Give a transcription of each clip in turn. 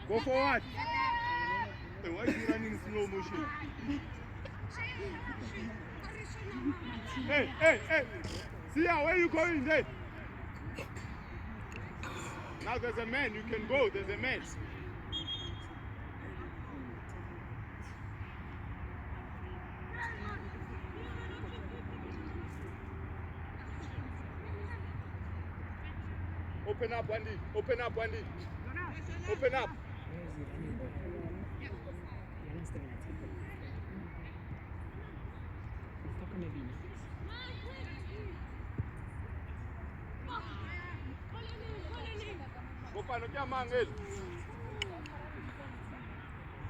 Go forward. Hey, why are you running in slow motion? Hey. See where are you going there? Now there's a man. You can go. There's a man. Open up, Wendy. Open up, Wendy. Open up. Open up, Mangel.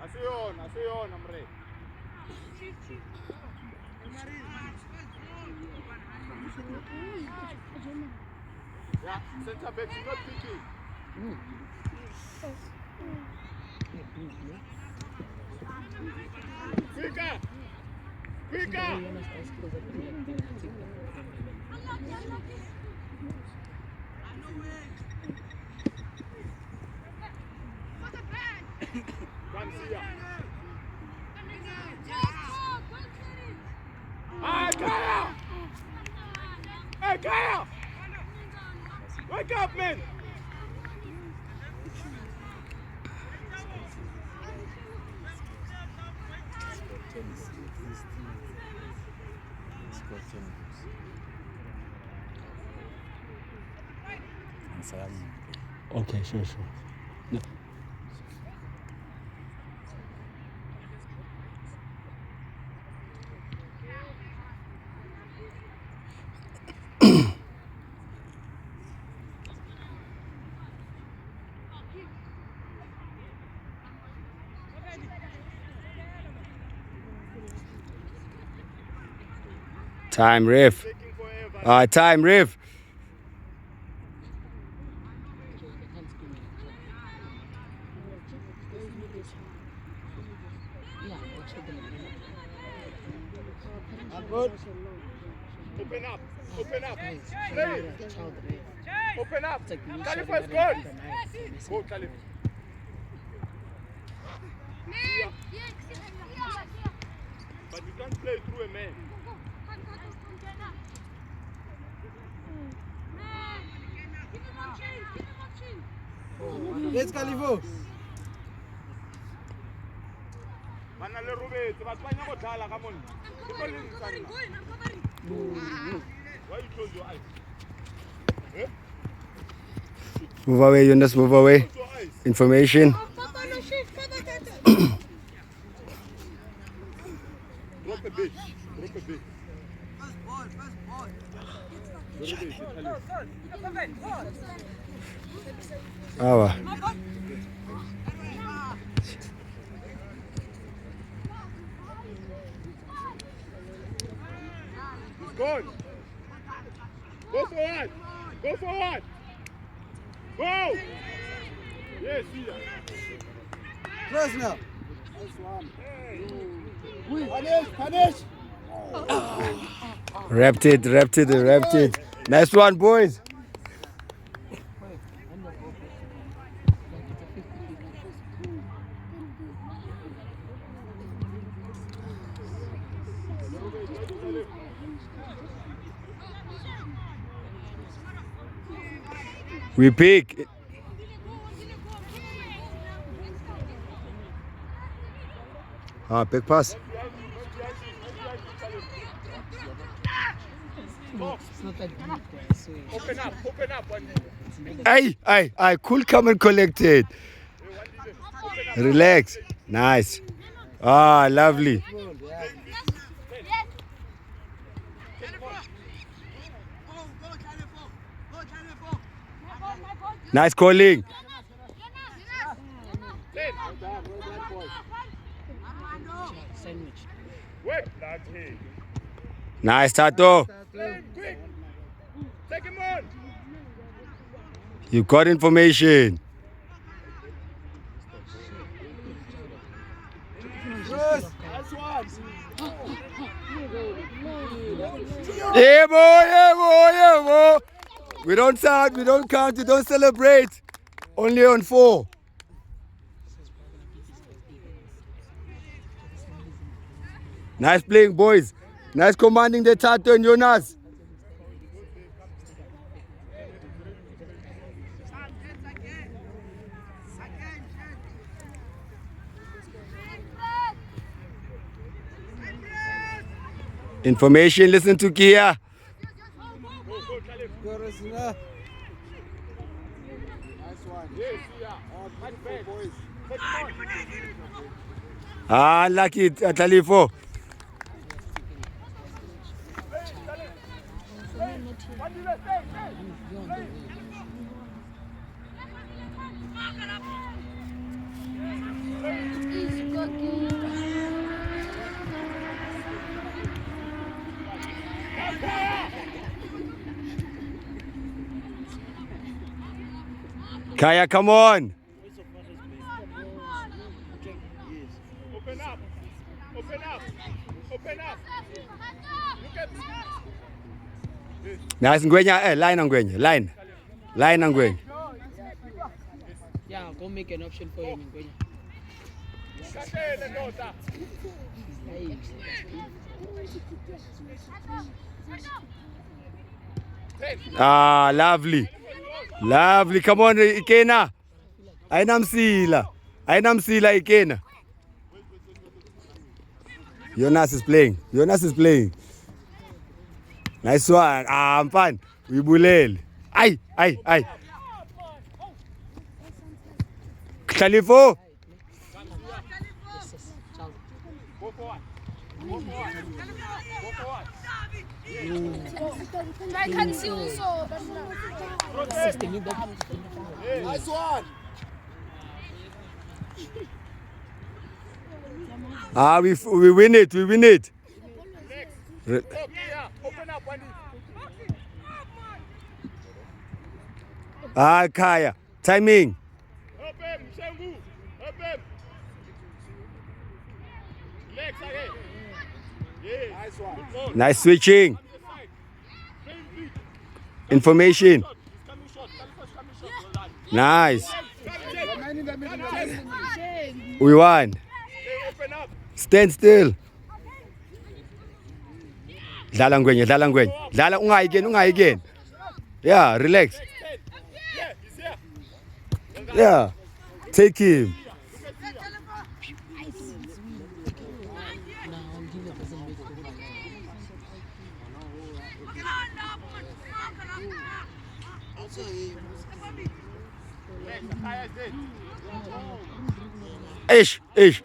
Asion, Amre. Yeah, center back is not picking. Quicker! Come see ya. Hey, Kaya! Wake up, man! Okay, sure. No. Time, ref. Time, ref. Good. Open up. Play. Open up. Khalifa is good. Go, Khalifa. But you can't play through a man. Yes, Khalifa. Manale Rubet, but why not Dala? Come on. Why you close your eyes? Eh? Move away, Yunus, move away. Information. Drop a bit. Awa. Good. Go forward. Go. Yes, see ya. Close now. Punish. Wrapped it. Nice one, boys. We pick. Pick pass. Open up. Hey, cool, come and collect it. Relax. Nice. Lovely. Nice calling. Nice, Tato. Quick. Take him on. You got information. Yeah, boy. We don't count, we don't celebrate. Only on 4. Nice playing, boys. Nice commanding the turn, Jonas. Information, listen to Kia. Nice one. Yes, yeah. Much better, boys. Lucky, Talifo. Kaya, come on. Open up. Open up. Open up. Look at this. Nice, Ngwenya. Line on Ngwenya. Line. Line on Ngwenya. Yeah, go make an option for him. Lovely. Lovely. Come on, Ikena. Ainamsila. Ainamsila, Ikena. Jonas is playing. Jonas is playing. Nice one. I'm fine. We bulel. Ay. Khalifo. Go forward. Go forward. Go forward. I can see also. Nice one. We win it. We win it. Next. Open up, Wendy. Kaya. Timing. Open, Shangu. Open. Legs again. Yes. Nice one. Good ball. Nice switching. On the side. Very big. Information. He's coming short. Khalifa's coming short. Well done. Nice. Remain in the middle. Remain in the middle. We won. Hey, open up. Stand still. Dala Ngwenya. Dala ungayi again. Yeah, relax. Yeah, he's here. Yeah. Take him. Ish. Nice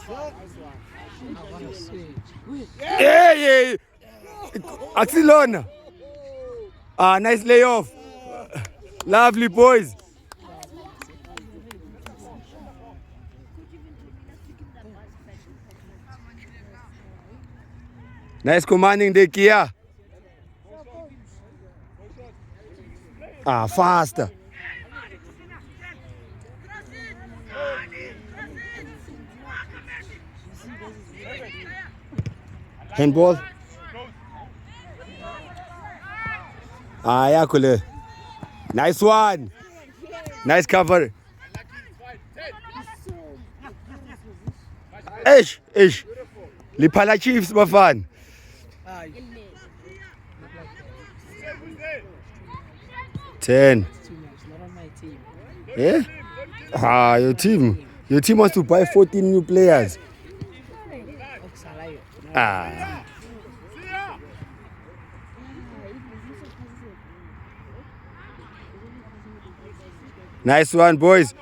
one. Yeah. Axelona. Nice layoff. Lovely, boys. Nice commanding the Kia. Faster. Handball. Yeah, cool. Nice one. Nice cover. Ish. Lipala Chiefs, Bafan. 10. Yeah? Your team wants to buy 14 new players. Nice one, boys.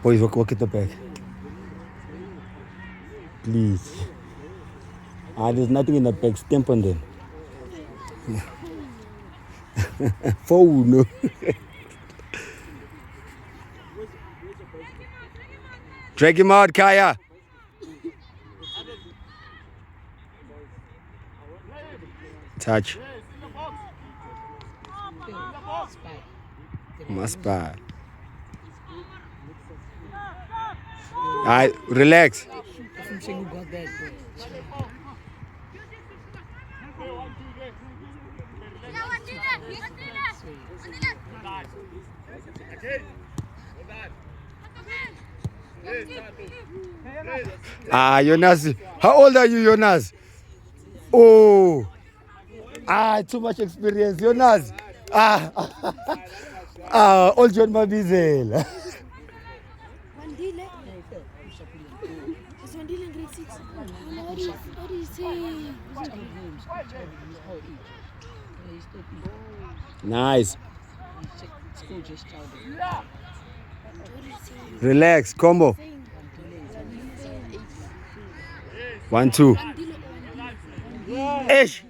Boys, walk it back. Please. There's nothing in the back. Stamp on them. Phone. Drag him out, Kaya. Touch. Must buy. Alright, relax. Okay. Well done. Yes, Tato. Yes. Ah, Jonas. How old are you, Jonas? Oh. Ah, too much experience, Jonas. Ah. Old John Mabizel. Wandile. Is Wandile in grade 6? What do you say? Nice. Relax, combo. 1, 2. Ish.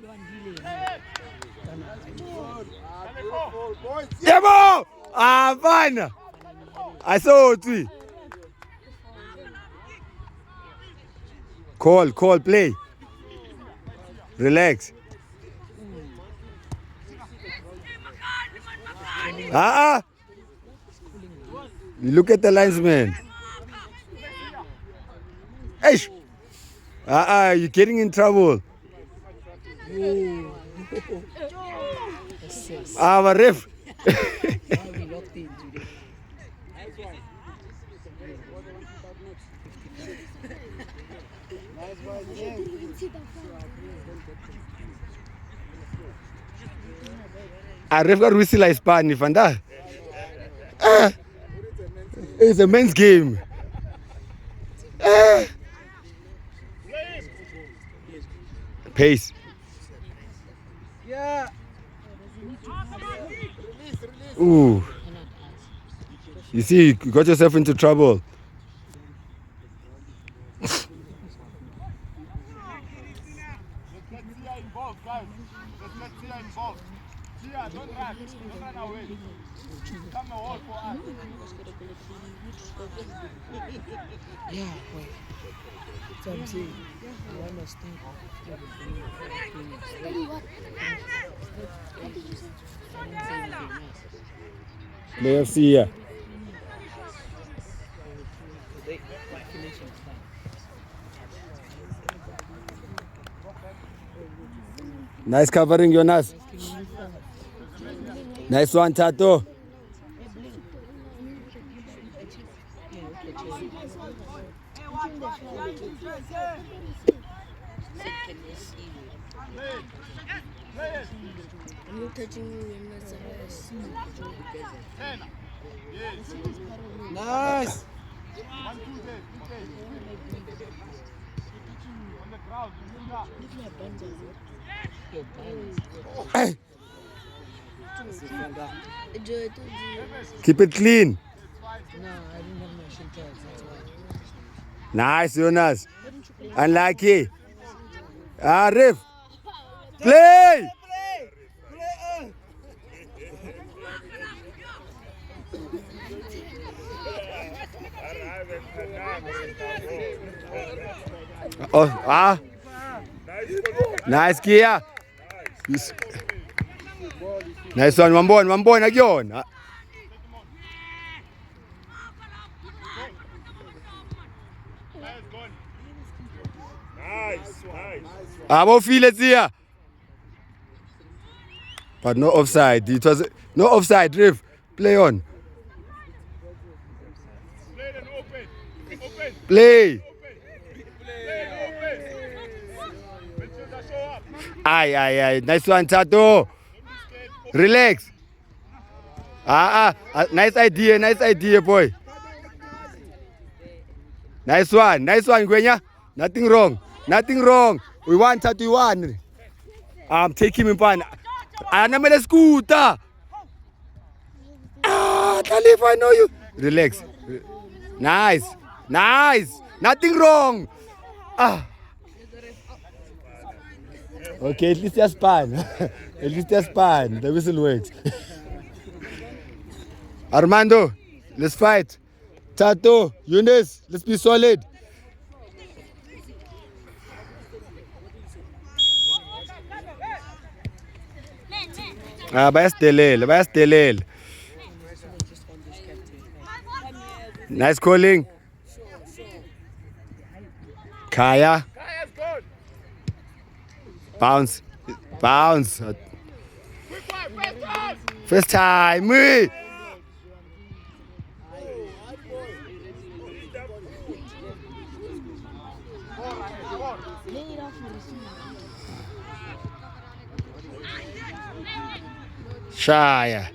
Boys. Demo! Ah, fun. I saw it. Call, play. Relax. Look at the linesman. Ish. You're getting in trouble. Our ref. Ref got whistle like Spani, Fanda. It's a men's game. Pace. Yeah. Ooh. You see, you got yourself into trouble. Let's get Tia involved, guys. Let's get Tia involved. Tia, don't run. Don't run away. Come and hold for us. Yeah, boy. So I'm saying, I want to stay. They have see here. Nice covering, Jonas. Nice one, Tato. I'm not touching you in the service. Yes. Nice. 1, 2 days. 2 days. On the ground. Hey, Joe, I told you. keep it clean. No, I didn't have my shin tags, that's why. Nice, Jonas. Unlucky. Ref. Play. Oh, nice, Kia. Nice one, one again. I won't feel it here. But no offside. It was no offside, ref. Play on. Play and open. Open. Play. Midfielder, show up. Aye. Nice one, Tato. Relax. Nice idea, boy. Nice one, Gwenya. Nothing wrong. We want 31. Take him in pan. Anamele scooter. Khalif, I know you. Relax. Nice. Nothing wrong. Okay, at least just span. The whistle works. Armando, let's fight. Tato, Yunus, let's be solid. Baya stelel. Nice calling. Kaya. Kaya's good. Bounce. Quick one. First time. Shaya.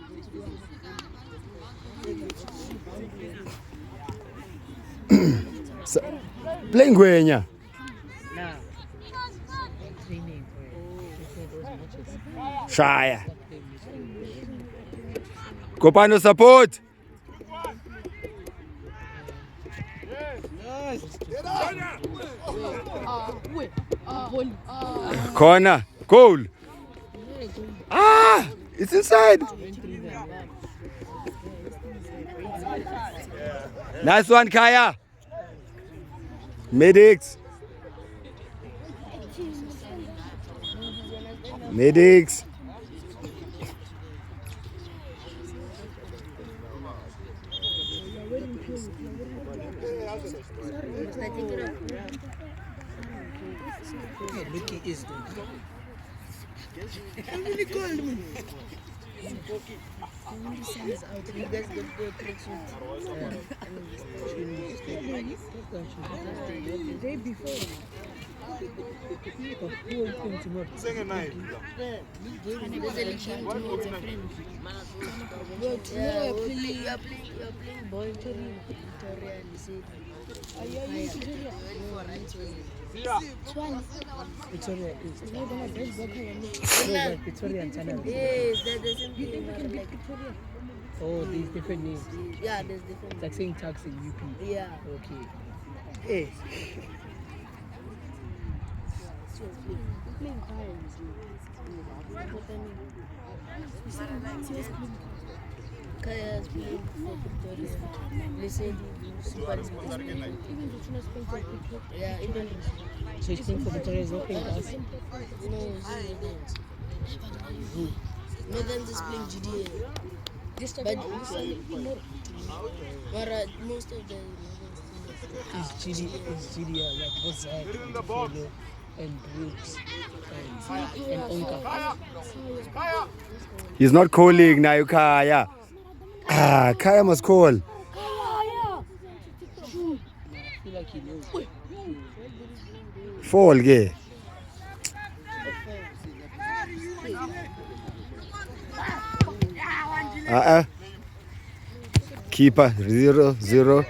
Playing Gwenya. Nah. Training, before those matches. Shaya. Kopano support. Corner. Goal. Ah, it's inside. Nice one, Kaya. Medics. Medics. Yeah, Lucky is good. You guys get the tracksuit. The day before. Who opened tomorrow? Sing a night. There's a legend towards a friend. But tomorrow you're playing boy Victoria. He said, are you Victoria? Yeah. Victoria is. You're gonna dress Victoria. Victoria and Channel. Yes, there's the same thing. Like Victoria. Oh, there's different names. Yeah, there's different. It's like saying TUKS in UP. Yeah. Okay. Hey. We're playing cards. Kaya's playing for Victoria. Listen, Super Even the Tunas playing for Victoria. Yeah, even. So you think for Victoria is not playing us? No, Northern is playing GDA. But most of the Is GDA like Bozak and Folo and Brooks and Onka. He's not calling now, Kaya. Ah, Kaya must call. I feel like he knows. Fall, gay. Keeper 0-0.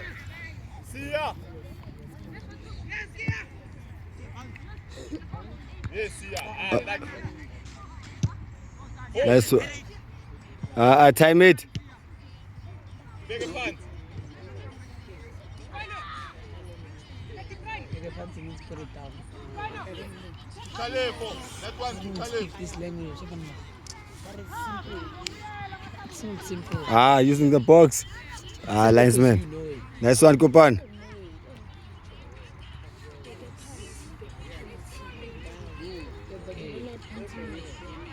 See ya. Yes, see ya. Nice. Time it. Bigger punt. The fancy needs to put it down. Kalefo. That one's to Kalefo. Speak this language. It's not simple. Using the box. Linesman. You know it. Nice one, Kupan.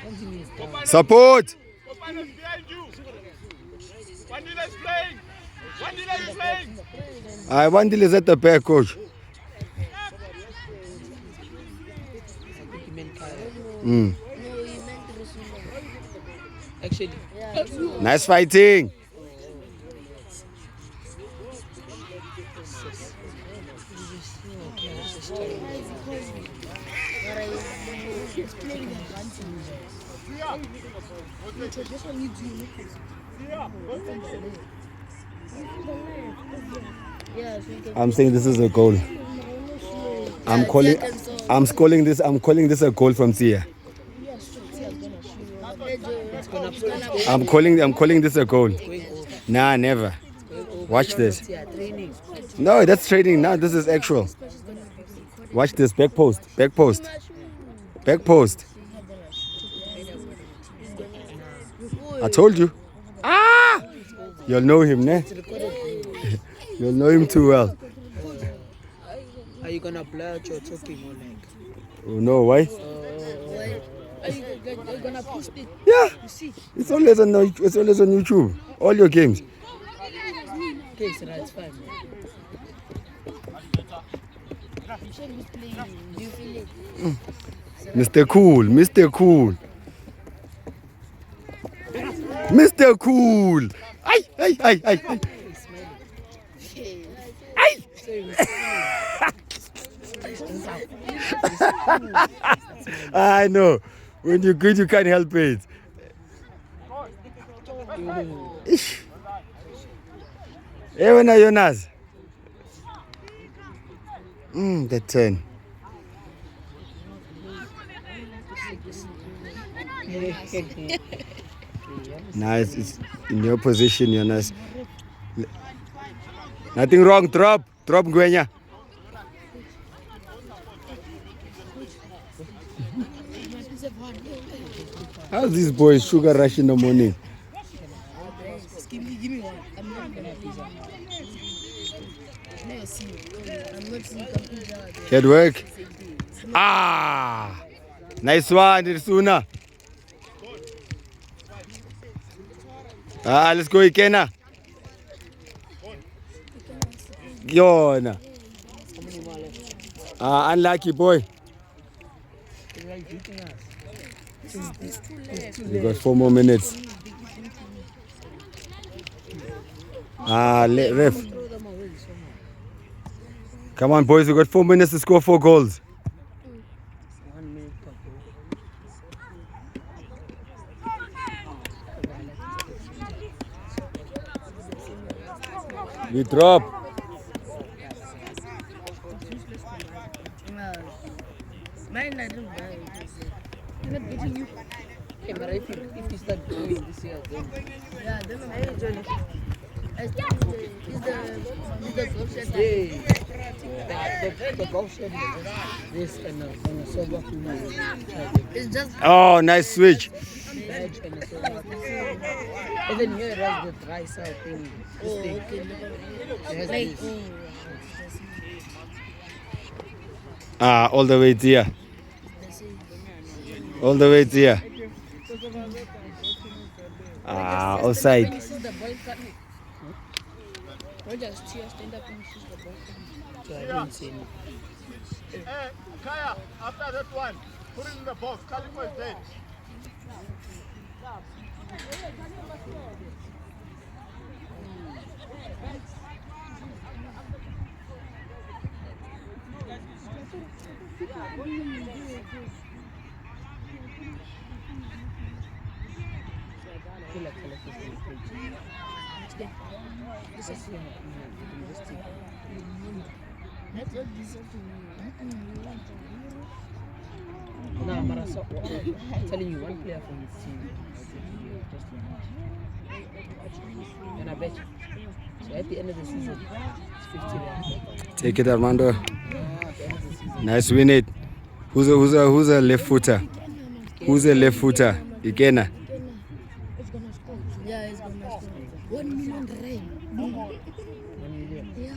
Fancy means down. Support. Kopano is behind you. One dealer is playing. One dealer is playing. One deal is at the back, coach. I think he meant Kaya. Mm. no, he meant Rusula. Actually, Yeah, Nice fighting. yeah, so you can I'm saying this is a goal. I'm calling this a goal from Sia. I'm calling this a goal. Nah, never. Watch this. training. No, that's trading. Now this is actual. Watch this. Back post. Back post. Back post. I told you. Ah! You'll know him, ne? You'll know him too well. Are you gonna blur out your talking or like? Oh, no, why? Are you gonna post it? Yeah. You see? It's always on YouTube. All your games. Okay, so that's fine, man. Michelle is playing. Do you feel it? Mr. Cool. Mr. Cool. Mr. Cool. Ay, ay, ay, ay, ay. Ay. I know. When you're good, you can't help it. Ish. Hey, when are Jonas? The 10. Nice. It's in your position, Jonas. Nothing wrong. Drop. Drop, Gwenya. How's this boy sugar rush in the morning? Give me one. I'm not gonna pizza. No, see. I'm not seeing pizza. Head work. Ah! Nice one, Irsuna. Let's go, Ikena. Yona. Unlucky boy. You got 4 more minutes. Ref. Come on, boys. We got 4 minutes to score 4 goals. We drop. Mine, I don't buy it. I'm not getting you. Hey, but if you start doing this year, then Yeah, then I'm very jolly. Is the golf set? the golf shed is this and a silver female. It's just Oh, nice switch. Badge and a silver. Even here, it has the dry side thing. This thing. okay. It has Like, this. All the way to here. All the way to here. Outside. This is the ball cut. Rogers, stand up and she's the ball cut. So I didn't see anything. Kaya, after that one, put it in the box. Calico is dead. I feel like California is going This is here. That's what this is to me. No, but I'm telling you, one player from his team. And I bet you. So at the end of the season, it's 50 rand. Take it, Armando. At the end of the season. Nice win it. Who's a left footer? Who's a left footer? Ikena. Yeah, it's gonna score. 1 million rand. 1 million. Yeah.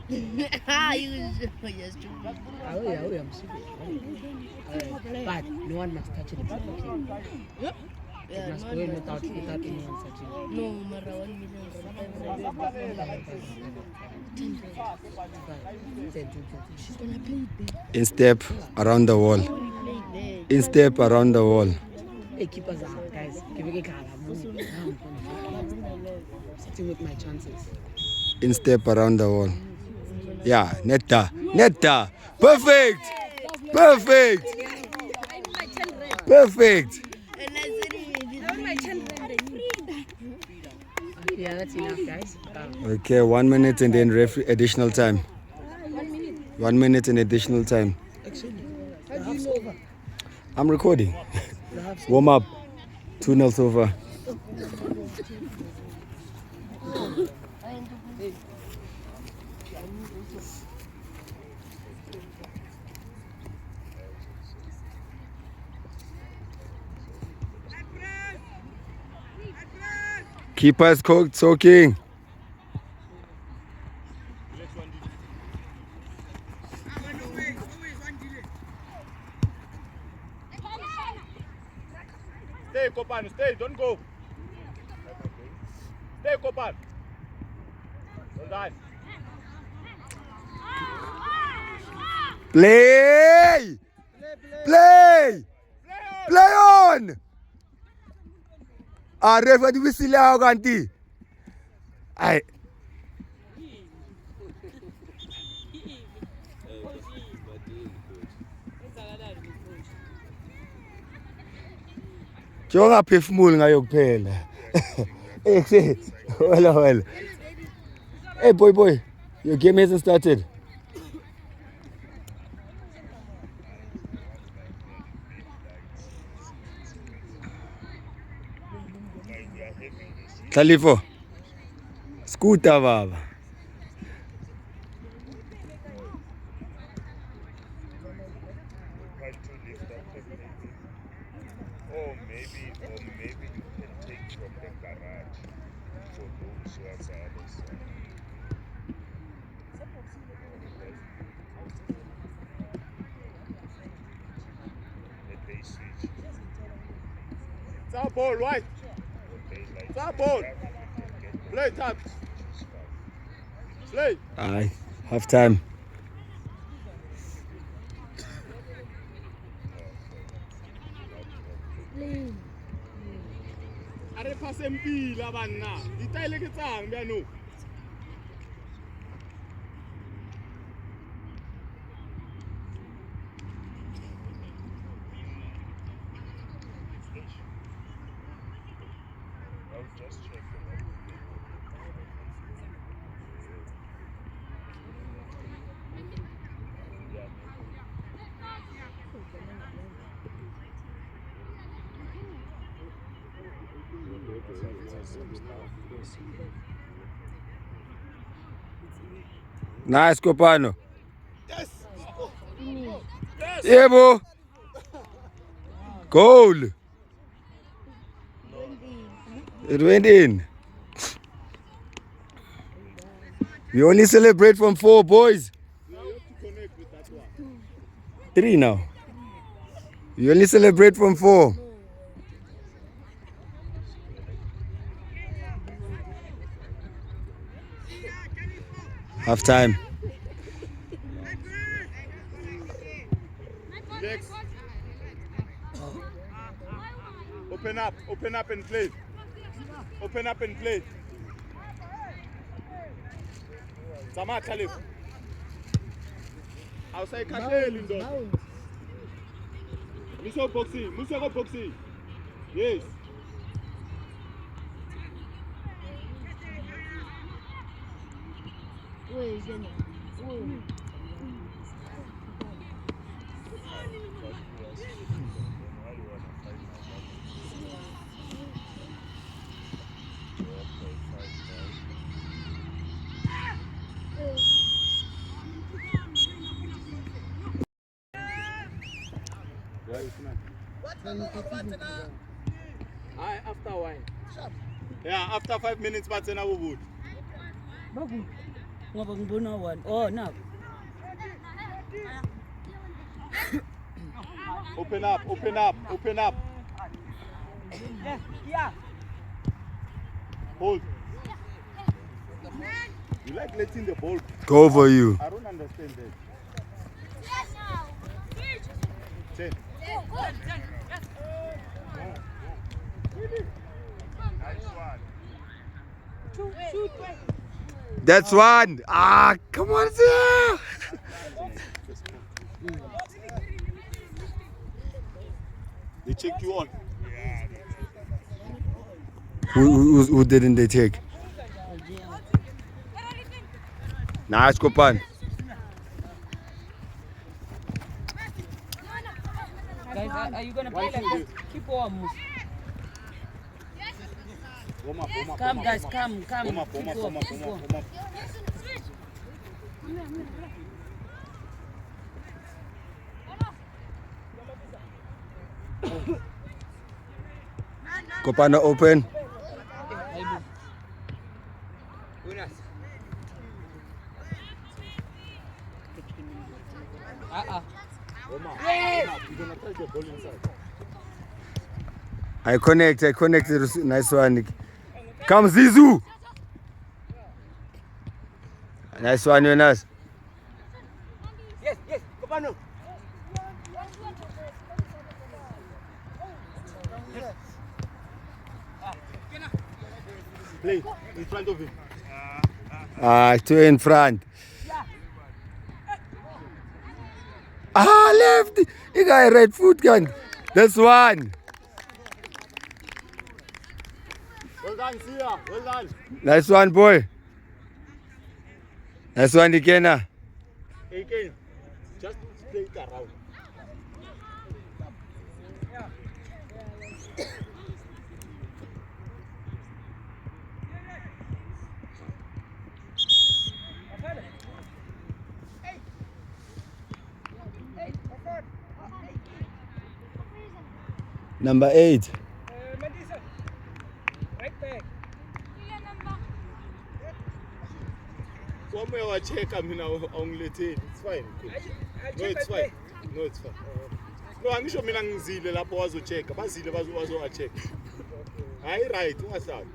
Yes, true. I'm serious. But no one must touch it except for him. It Yeah, must no, go in without anyone touching it. no, Mara, 1 million She's gonna play it big. In step around the wall. In step around the wall. Hey, keepers are guys. Sitting with my chances. In step around the wall. Yeah, netta. Netta. Perfect. Perfect. Perfect. And I said, my 10 rand. Yeah, that's enough, guys. Okay, 1 minute and then additional time. 1 minute and additional time. Actually, the half's over. I'm recording. The half's Warm up. 2-0 over. Keepers talking. Stay, Kopan, stay, don't go. Stay, Kopan. Well done. Play! Play! Play on! Ref, what do we see now, Ganti? Aye. Njengophefumuli ngayo kuphela. Well. Hey boy, your game hasn't started. Khalifo. Scooter baba. Or maybe you can take from the garage for those who are the other side. That they switch. It's our ball, right? It's our ball. Play TUKS. Play. Aye, half time. Are passe mpila banna. Ditaile ke tsang bja no. Nice Kopano. Yes. Yebo. Goal. It went in. We only celebrate from 4 boys. Now you have to connect with that one. 3 now. We only celebrate from 4. Half time. Next. Open up and play. Open up and play. Sama Khalif. Outside Kashe Lindo. Muso boxing. Yes. After a while. Yeah, after 5 minutes, but then I would. Oh, no. Open up. Yeah. Hold. You like letting the ball Go for you. I don't understand that. 10. Nice one. That's one. Ah, come on, sir. They checked you on. Who didn't they take? Nice, Kopan. Guys, are you going to play like this? Keep warm. Warm up. Come, guys, come. Warm up. Keep warm. Kopano open. I connected. Nice one. Come, Zizu. Nice one, Jonas. Yes, Kopano. Play in front of him. Two in front. Left. You got a red foot gun. That's one. done, Sia. Well done. Nice one, boy. Nice one, Ikena. Again, just play it around. Number 8. Somewhere I check, I mean, only 10. It's fine. No, it's fine. No, it's fine. No, angisho mina ngizile lapho wazocheck. Bazile bazocheck. Hayi right, ungasabi.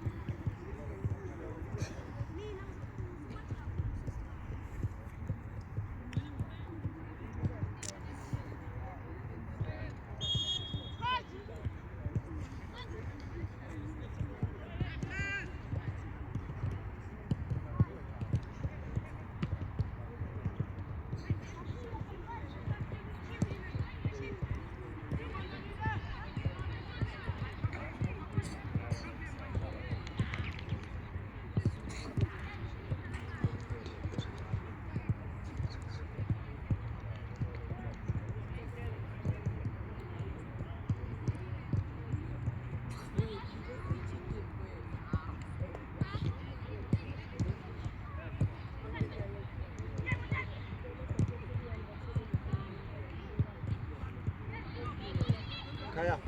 Kaya,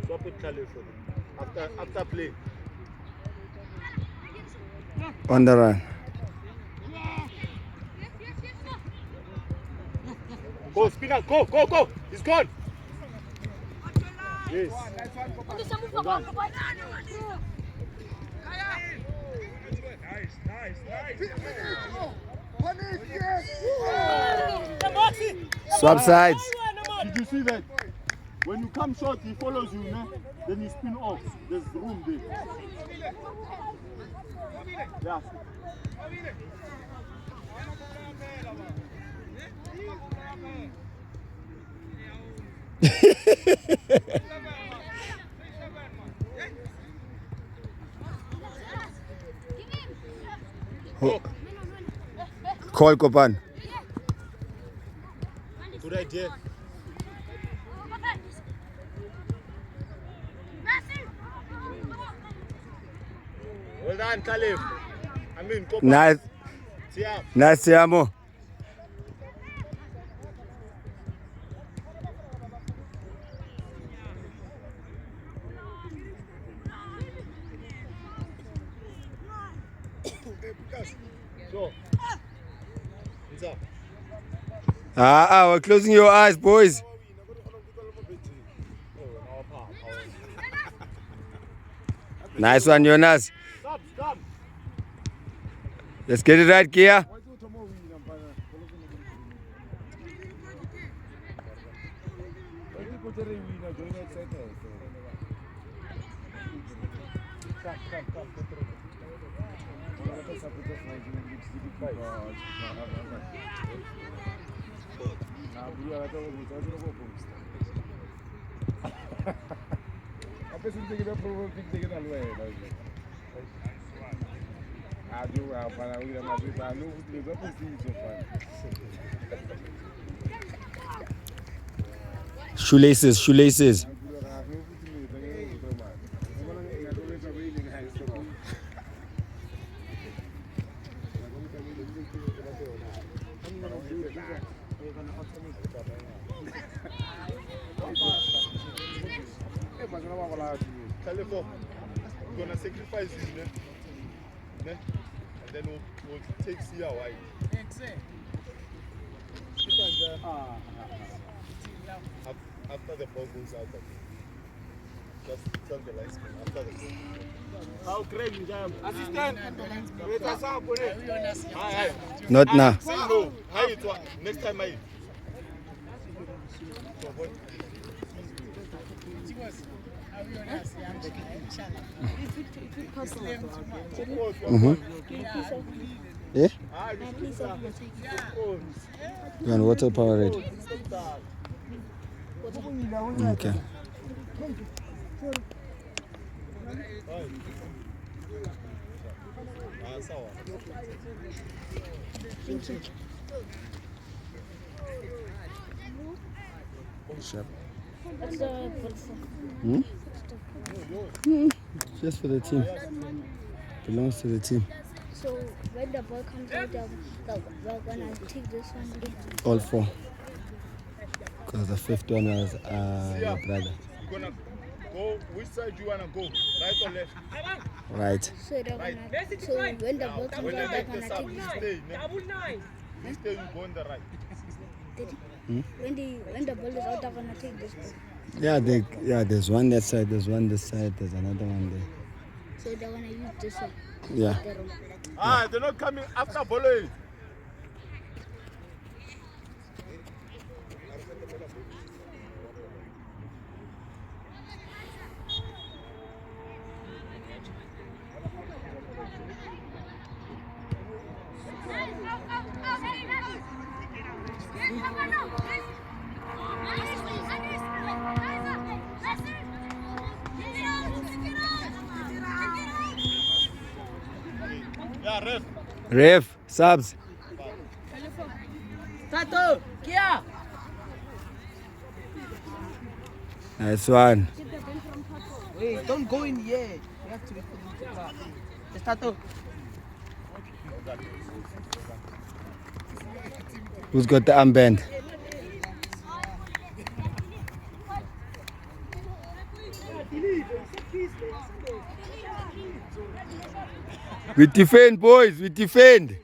swap it Khalif after play. On the run. Go, spinner, go. He's gone. Yes. Nice. Swap sides. Did you see that? When you come short, he follows you, né? Then you spin off. There's room there. Yeah. Call Kopan. Good idea. Well done, Khalif. I mean, Kopan. Nice. Yeah. Nice, Siamo. Sure. What's up? We're closing your eyes, boys. Nice one, Jonas. Stop. Let's get it right, Kia. Shoelaces. Khalifo, we're gonna sacrifice you, né? And then we'll take Sia wide. After the ball goes out, just tell the lights after the ball. How great you jam? Assistant, Not now. say no. How it was next time I. Yeah? You want water power red? Okay. Sawa. Thank you. Sharp. What's the ball for? Just for the team. Belongs to the team. So when the ball comes out, we're gonna take this one again. All 4. Because the 5th one was your brother. You're gonna go. Which side you wanna go? Right or left? Right. So they're gonna. So when the ball comes When out, they they're make the gonna sub, take you this. stay. You stay. You go on the right. When the ball is out, they're gonna take this ball. Yeah, there's one that side, there's one this side, there's another one there. So they're gonna use this one. Yeah. They're not coming after volley. Yeah, ref. Ref, subs. Tato, Kia. Nice one. Wait, don't go in yet. You have to wait for them to clap. Yes, Tato. Who's got the armband? We defend, boys, we defend.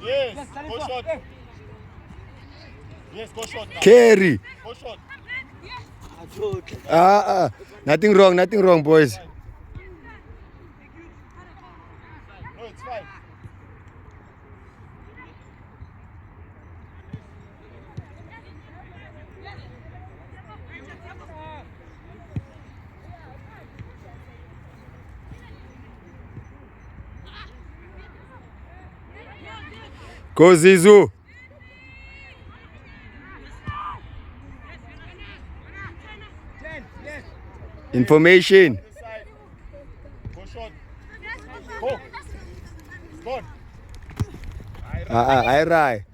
Yes, go shot. Yes, go shot now. Carry. Go shot. Nothing wrong, boys. No, it's fine. Go Zizou. Information. This side. Go shot. Go. It's gone. I right.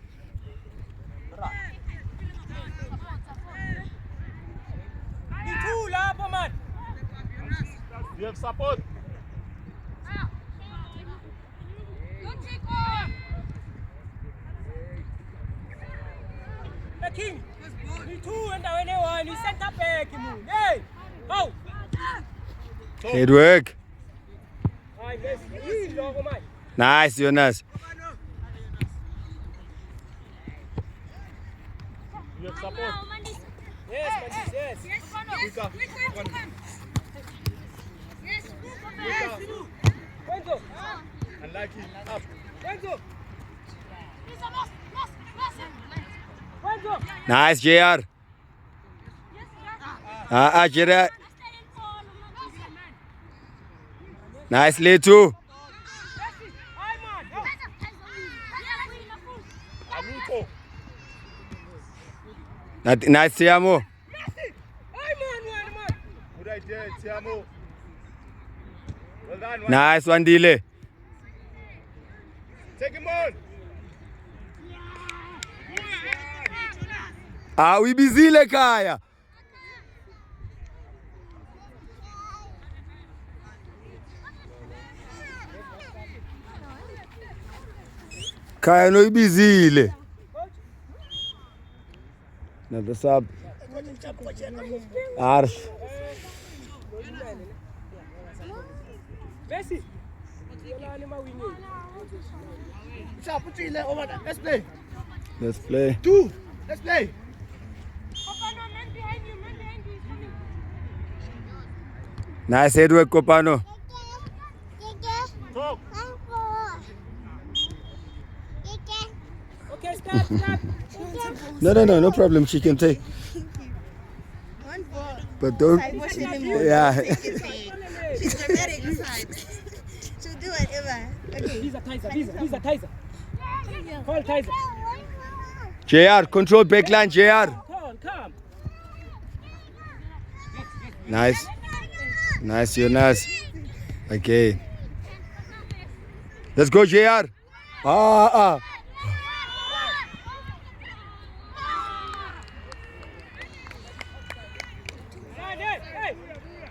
You have support. King, me too, and anyone, you sent up back. Hey, go. Good work. Yes, Nice, Jonas. You have support. yes. Quicker. Wenzo, Unlucky. Up. Wenzo. Wenzo. Nice, JR. JR. Nice, Letu. Amico. Nice, Tiamo. Good idea, Tiamo. Well done. Nice, Wandile. Take him on. We busy le kaya. Kaya no busy. Another sub. Arsh. Messi. Let's play. Let's play. 2. Let's play. Nice head work, Kopano. Okay, stop. No problem. She can take. But don't. Yeah. She's dramatic inside. She'll do whatever. Okay. He's a Tizer. Call Tizer. JR, control backline, JR. Come. Nice, Jonas. Okay. Let's go, JR. Hey.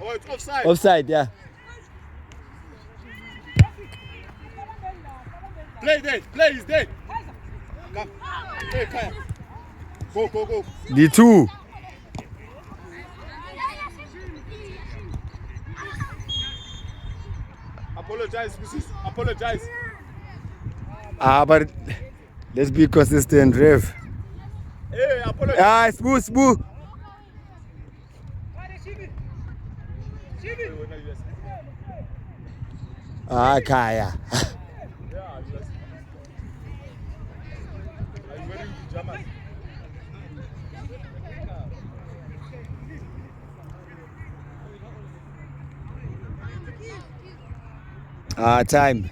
Oh, it's offside. Offside, yeah. Play, he's dead. Come. Hey, Kaya. Go. The two. Apologize. But let's be consistent, Rev. Hey, apologize. Smooth. Kaya. Yeah, are you wearing pajamas? Time.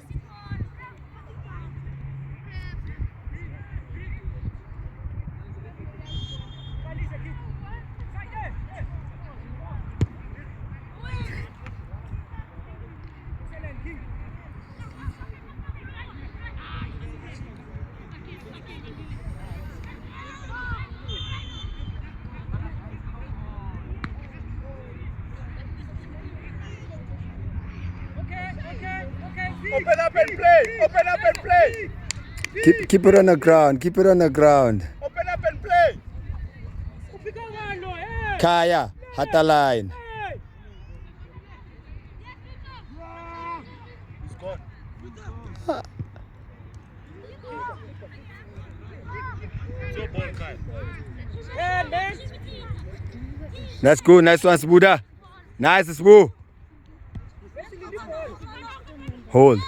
Open up and play. Keep it on the ground. Open up and play. Kaya, Hata line. He's gone. So ball, Kai. Man. That's good. Nice one, Sbuda. Nice, Sbu. Hold.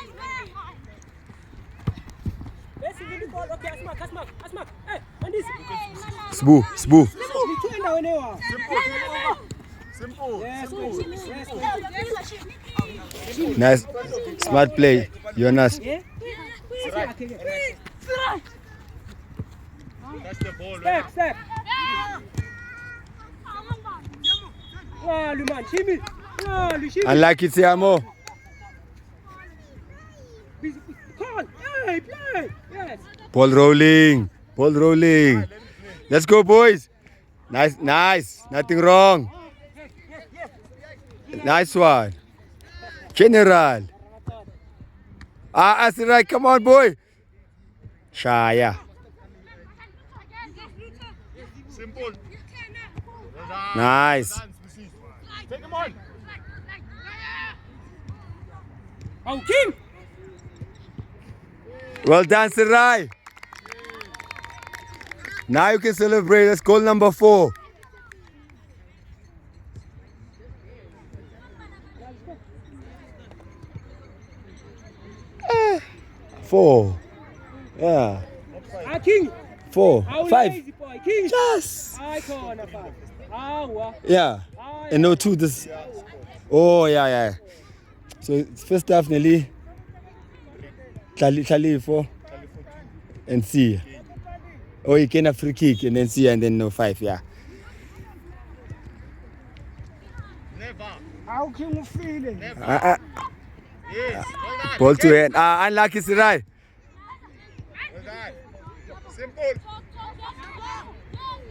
Okay, Asmak. Hey, on this. Sbu. Nituenda wenewa. Simple. Yes. Nice. Smart play, Jonas. Yeah. That's the ball. Step. Luman, Chimi. Unlucky, Tiamo. Call. Hey, play. Yes. Ball rolling. Let's go, boys. Nice. Nothing wrong. Nice one. General. Asirai, come on, boy. Shaya. Simple. Well done. Nice. Take him on. Oh, Kim. Well done, Sirai. Now you can celebrate. That's goal number 4. Four. Yeah. King. 4. 5. King. Yes. Icon. Yeah. And no 2. This. Oh, yeah. So first half nearly. Tally 4. And C. Oh, you can have free kick and then C and then no 5. Yeah. Never. How can you feel it? Never. Yes. Well done. Ball to end. Unlucky, Sirai. Well done. Simple.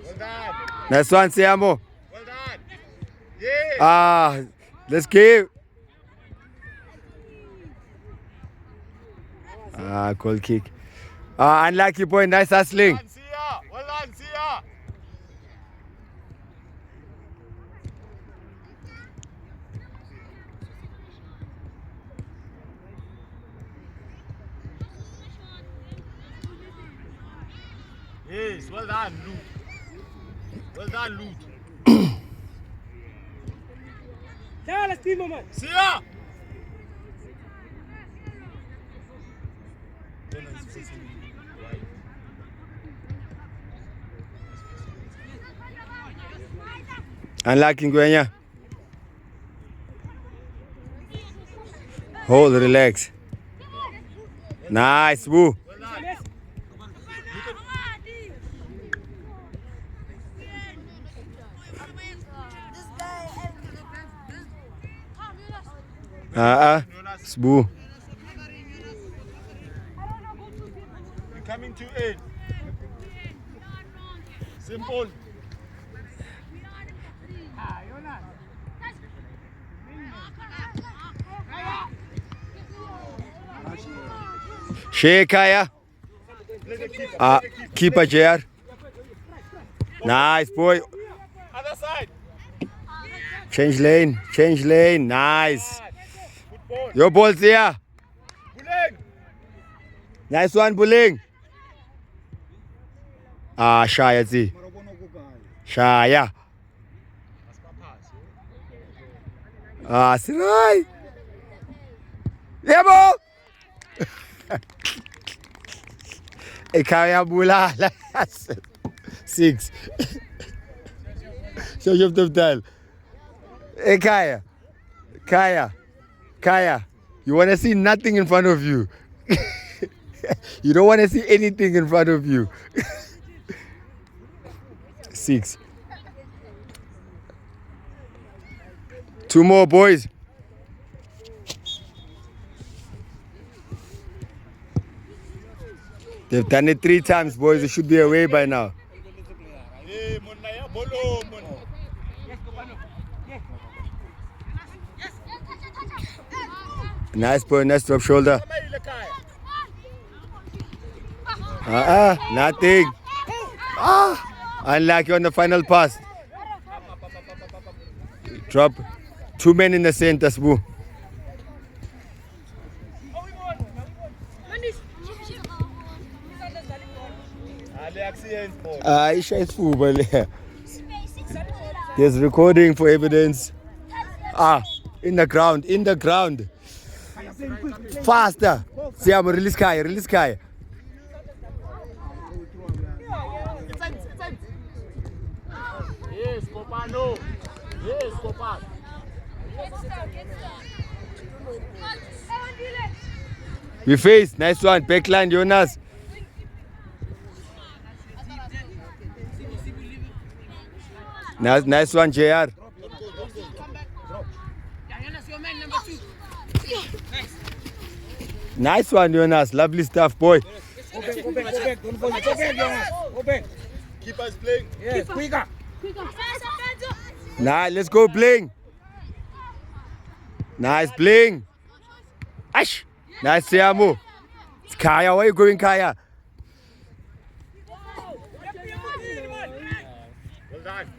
Well done. Nice one, Siamo. Well done. Yes. Let's give. Goal kick. Unlucky boy, nice hustling. Well done, Sia. Yes, well done, Luke. Dale, Timo, man. Sia. Unlucky Ngwenya. Hold, relax. Nice, woo. Sboo. We're coming to 8. Simple. Shekaya. Keeper JR. Nice, boy. Other side. Change lane. Change lane. Nice. Good ball. Your ball's here. Buleng. Nice one, Bulling. Shaya, see. Shaya. Sirai. Yebo. Ekaya bulala. 6. Show you the tell. Hey Kaya. Kaya. You want to see nothing in front of you. You don't want to see anything in front of you. 6. 2 more, boys. They've done it 3 times, boys. They should be away by now. Nice boy, nice drop shoulder. Nothing. Unlucky on the final pass. Drop. 2 men in the center, Sboo. Isha is football. There's recording for evidence. In the ground. Faster. Siamo, release Kaya. Yes, Copano. Yes, Copano. We face. Nice one. Backline, Jonas. Nice one, JR. Nice one, Jonas. Lovely stuff, boy. Go back. Don't fall. Go back, Jonas. Go back. Keepers playing. Yes, quicker. Let's go, Bling. Nice, Bling. Ash. Nice, Siamo. It's Kaya. Where are you going, Kaya? Well done.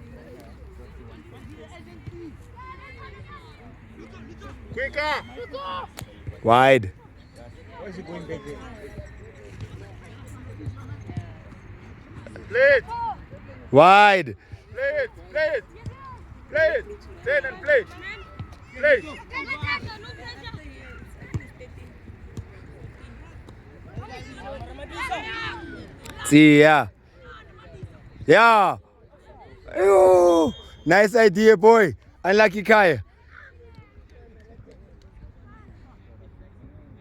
Quicker. Wide. Why is he going back there? Play it. Wide. Play it. Turn and play. Play. See, yeah. Ew. Nice idea, boy. Unlucky Kaya.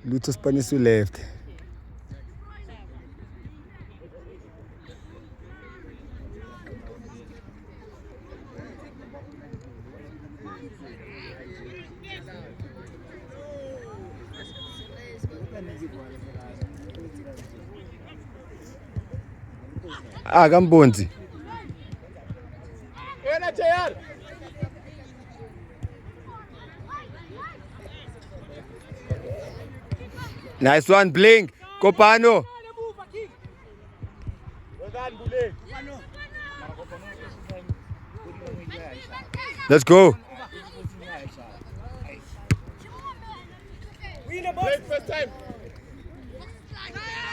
Lutho Spanish left. Kambonzi. Wena JR. Nice one, Blink. Copano. Well done, Buleng. Let's go. Play it first time.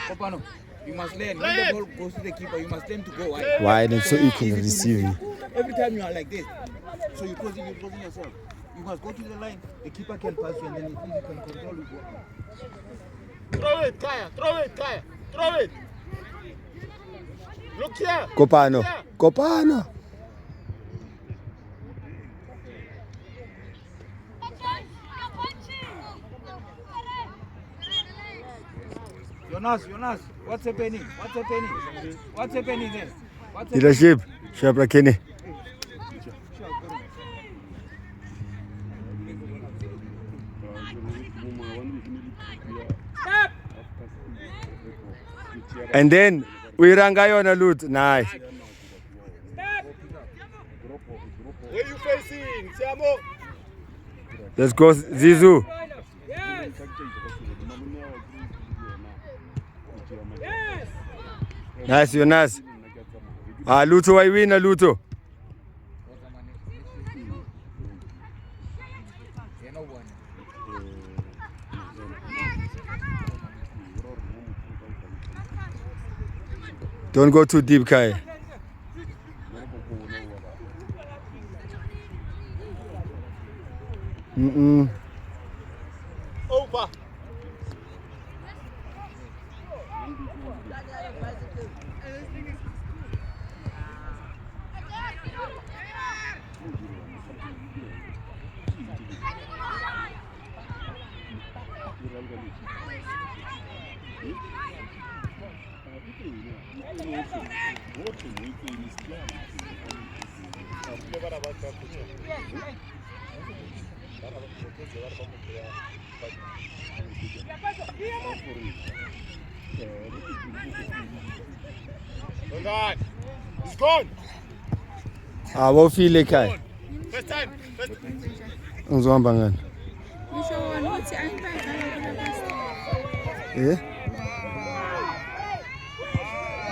Copano, you must learn. When the ball goes to the keeper, you must learn to go wide. Wide and so you can receive it. Every time you are like this, so you're closing yourself. You must go to the line. The keeper can pass you, and then you can control it. Throw it, Kaya. Throw it. Look here. Copano. Jonas, what's happening? What's happening? What's happening there? What's happening? Leadership. Shabra Kenny. Stop. And then we rangayona loot. Nice. Stop. Where you facing? Siamo. Let's go, Zizu. Yes. Yes. Nice, Jonas. Luto, I win, Luto. Don't go too deep, Kai. Over. Hold on. He's gone. What feel like, Kai? First time. Unzohamba ngani? Eh?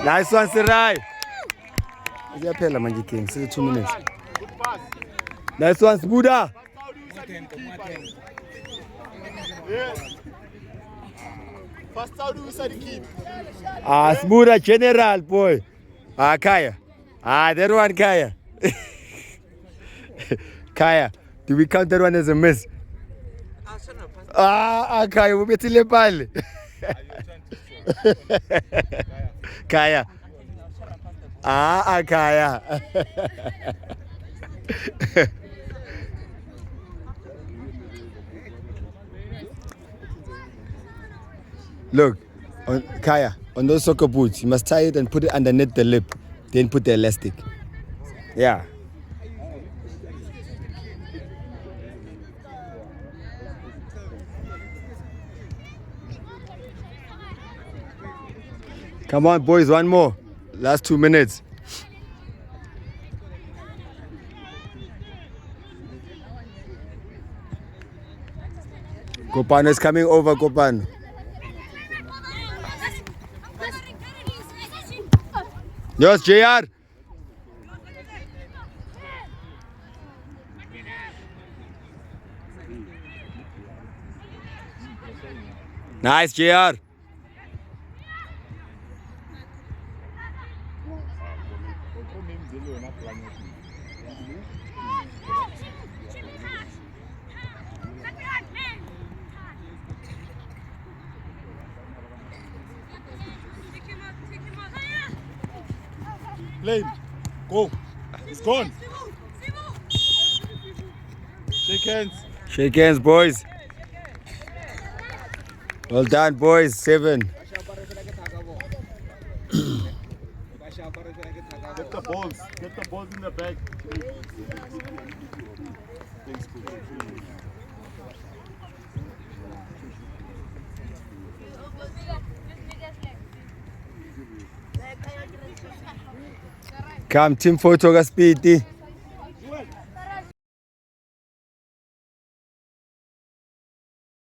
Nice one, Sirai. Siyaphela manje king, 2 minutes. Good pass. Nice one, Buddha. Yeah. First how do we say the kid? Smuda general boy. Kaya. That one Kaya. Kaya, do we count that one as a miss? Kaya, we better le pale. Kaya. Kaya. Look, Kaya, on those soccer boots, you must tie it and put it underneath the lip. Then put the elastic. Yeah. Come on, boys, one more. Last 2 minutes. Kopan is coming over, Kopan. Yes, JR. Nice, JR. Lane. Go. He's gone. Shake hands. Shake hands, boys. Well done, boys. 7. Get the balls. Get the balls in the bag. Thanks, coach. Come, team photo ka speedy.